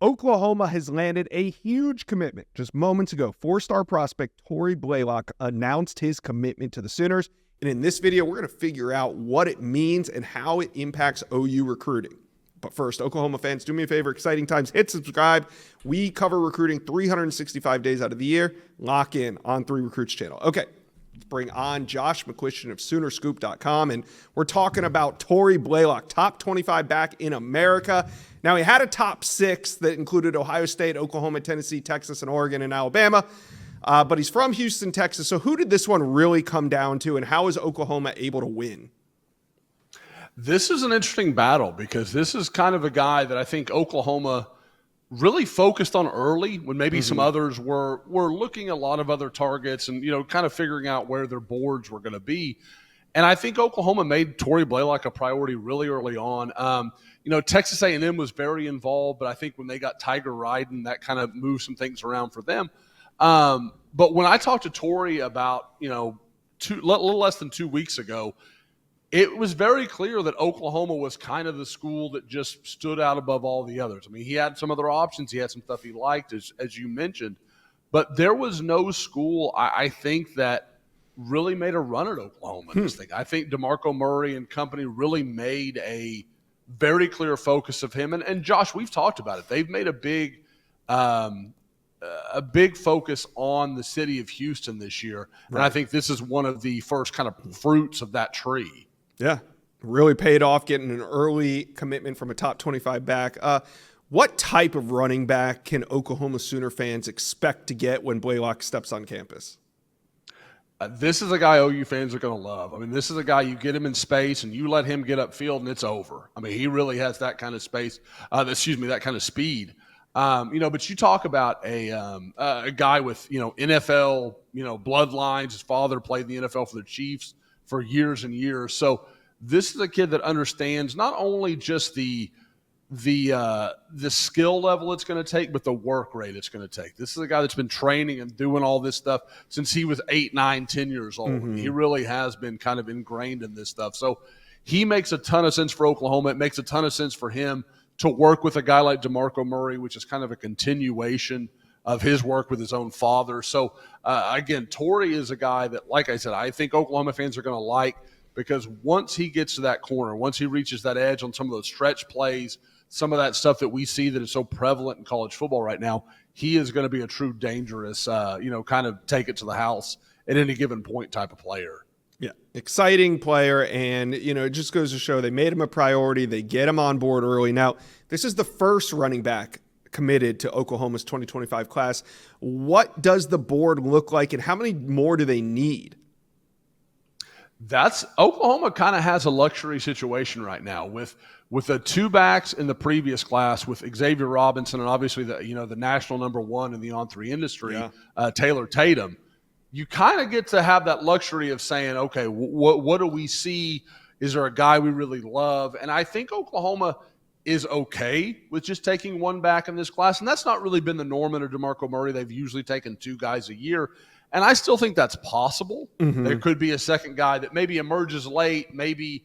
Oklahoma has landed a huge commitment. Just moments ago, four-star prospect Torrey Blaylock announced his commitment to the Sooners. And in this video, we're going to figure out what it means and how it impacts OU recruiting. But first, Oklahoma fans, do me a favor. Exciting times. Hit subscribe. We cover recruiting 365 days out of the year. Lock in on 3 Recruits channel. Okay, let's bring on Josh McCuistion of Soonerscoop.com. And we're talking about Torrey Blaylock, top 25 back in America. Now, he had a top 6 that included Ohio State, Oklahoma, Tennessee, Texas, and Oregon, and Alabama. But he's from Houston, Texas. So who did this one really come down to, and how is Oklahoma able to win? This is an interesting battle because this is kind of a guy that I think Oklahoma really focused on early when maybe some others were looking at a lot of other targets and, kind of figuring out where their boards were going to be. And I think Oklahoma made Torrey Blaylock a priority really early on. Texas A&M was very involved, but I think when they got Tiger Ryden, that kind of moved some things around for them. But when I talked to Torrey about, a little less than 2 weeks ago, it was very clear that Oklahoma was kind of the school that just stood out above all the others. I mean, he had some other options. He had some stuff he liked, as you mentioned. But there was no school, I think, that really made a run at Oklahoma in this thing. I think DeMarco Murray and company really made a very clear focus of him. And Josh, we've talked about it. They've made a big focus on the city of Houston this year. Right. And I think this is one of the first kind of fruits of that tree. Yeah, really paid off getting an early commitment from a top 25 back. What type of running back can Oklahoma Sooner fans expect to get when Blaylock steps on campus? This is a guy OU fans are going to love. I mean, this is a guy you get him in space and you let him get upfield and it's over. I mean, he really has that kind of space, that kind of speed. But you talk about a guy with, NFL, bloodlines. His father played in the NFL for the Chiefs for years and years. So this is a kid that understands not only just the skill level it's going to take, but the work rate it's going to take. This is a guy that's been training and doing all this stuff since he was 8, 9, 10 years old. He really has been kind of ingrained in this stuff. So he makes a ton of sense for Oklahoma. It makes a ton of sense for him to work with a guy like DeMarco Murray, which is kind of a continuation of his work with his own father. So, again, Torrey is a guy that, like I said, I think Oklahoma fans are going to like because once he gets to that corner, once he reaches that edge on some of those stretch plays, some of that stuff that we see that is so prevalent in college football right now, he is going to be a true dangerous, kind of take it to the house at any given point type of player. Yeah, exciting player, and, it just goes to show they made him a priority. They get him on board early. Now, this is the first running back committed to Oklahoma's 2025 class. What does the board look like, and how many more do they need? Oklahoma kind of has a luxury situation right now with the 2 backs in the previous class with Xavier Robinson and obviously the national number 1 in the on-3 industry, Taylor Tatum. You kind of get to have that luxury of saying, okay, what do we see? Is there a guy we really love? And I think Oklahoma is okay with just taking 1 back in this class. And that's not really been the norm under DeMarco Murray. They've usually taken 2 guys a year. And I still think that's possible. There could be a second guy that maybe emerges late, maybe,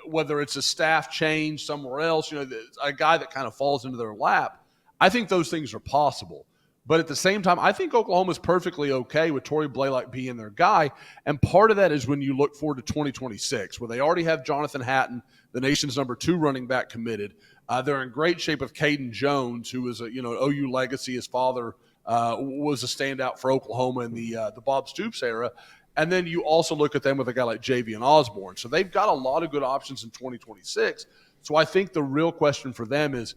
whether it's a staff change somewhere else, a guy that kind of falls into their lap. I think those things are possible. But at the same time, I think Oklahoma's perfectly okay with Torrey Blaylock being their guy. And part of that is when you look forward to 2026, where they already have Jonathan Hatton, the nation's number 2 running back, committed. They're in great shape with Caden Jones, who is an OU legacy. His father was a standout for Oklahoma in the Bob Stoops era. And then you also look at them with a guy like Javian Osborne. So they've got a lot of good options in 2026. So I think the real question for them is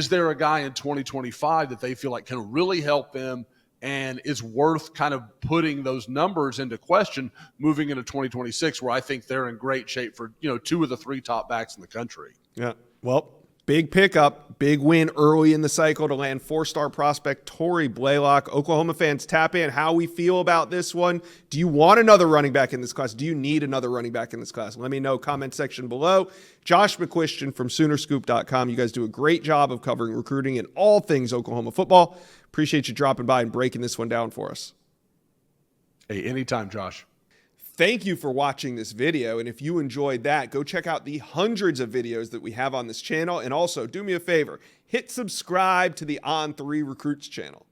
there a guy in 2025 that they feel like can really help them and is worth kind of putting those numbers into question moving into 2026, where I think they're in great shape for, 2 of the 3 top backs in the country. Yeah. Well, big pickup, big win early in the cycle to land 4-star prospect Torrey Blaylock. Oklahoma fans, tap in how we feel about this one. Do you want another running back in this class? Do you need another running back in this class? Let me know, comment section below. Josh McCuistion from Soonerscoop.com. You guys do a great job of covering recruiting and all things Oklahoma football. Appreciate you dropping by and breaking this one down for us. Hey, anytime, Josh. Thank you for watching this video. And if you enjoyed that, go check out the hundreds of videos that we have on this channel. And also do me a favor, hit subscribe to the On3 Recruits channel.